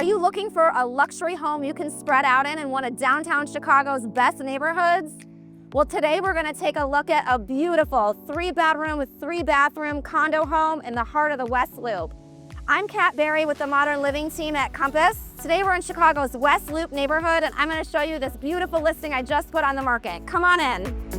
Are you looking for a luxury home you can spread out in one of downtown Chicago's best neighborhoods? Well, today we're gonna take a look at a beautiful 3-bedroom with 3-bathroom condo home in the heart of the West Loop. I'm Kat Berry with the Modern Living team at Compass. Today we're in Chicago's West Loop neighborhood, and I'm gonna show you this beautiful listing I just put on the market. Come on in.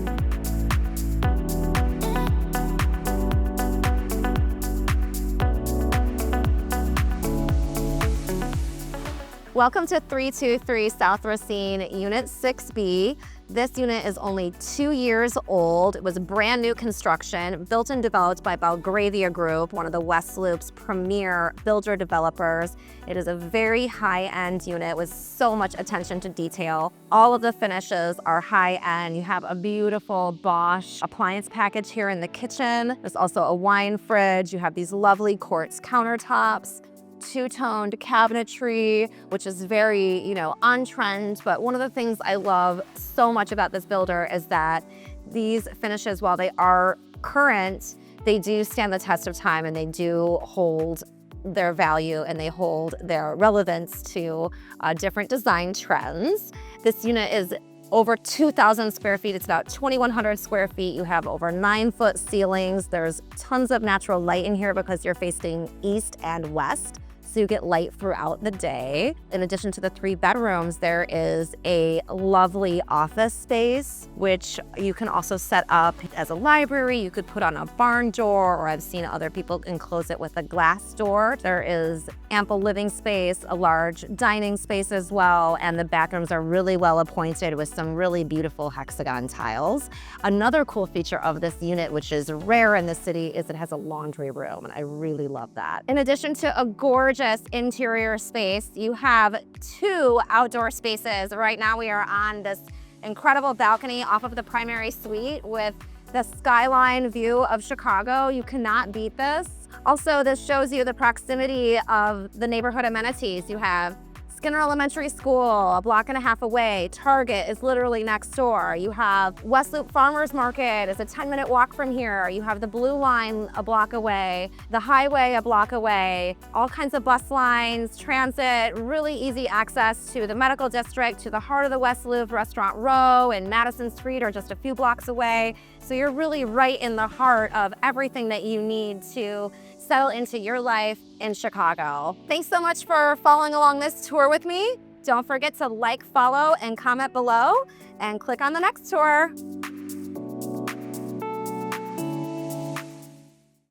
Welcome to 323 South Racine, Unit 6B. This unit is only 2 years old. It was brand new construction, built and developed by Belgravia Group, one of the West Loop's premier builder developers. It is a very high-end unit with so much attention to detail. All of the finishes are high-end. You have a beautiful Bosch appliance package here in the kitchen. There's also a wine fridge. You have these lovely quartz countertops, two-toned cabinetry, which is very, on trend. But one of the things I love so much about this builder is that these finishes, while they are current, they do stand the test of time, and they do hold their value, and they hold their relevance to different design trends. This unit is over 2,000 square feet. It's about 2,100 square feet. You have over 9-foot ceilings. There's tons of natural light in here because you're facing east and west, so you get light throughout the day. In addition to the 3 bedrooms, there is a lovely office space, which you can also set up as a library. You could put on a barn door, or I've seen other people enclose it with a glass door. There is ample living space, a large dining space as well, and the bathrooms are really well appointed with some really beautiful hexagon tiles. Another cool feature of this unit, which is rare in the city, is it has a laundry room, and I really love that. In addition to a gorgeous interior space, you have 2 outdoor spaces. Right now we are on this incredible balcony off of the primary suite with the skyline view of Chicago. You cannot beat this. Also, this shows you the proximity of the neighborhood amenities. You have Skinner Elementary School, a block and a half away. Target is literally next door. You have West Loop Farmers Market. It's a 10-minute walk from here. You have the Blue Line a block away, the highway a block away, all kinds of bus lines, transit, really easy access to the medical district, to the heart of the West Loop. Restaurant Row and Madison Street are just a few blocks away. So you're really right in the heart of everything that you need to settle into your life in Chicago. Thanks so much for following along this tour with me. Don't forget to like, follow, and comment below, and click on the next tour.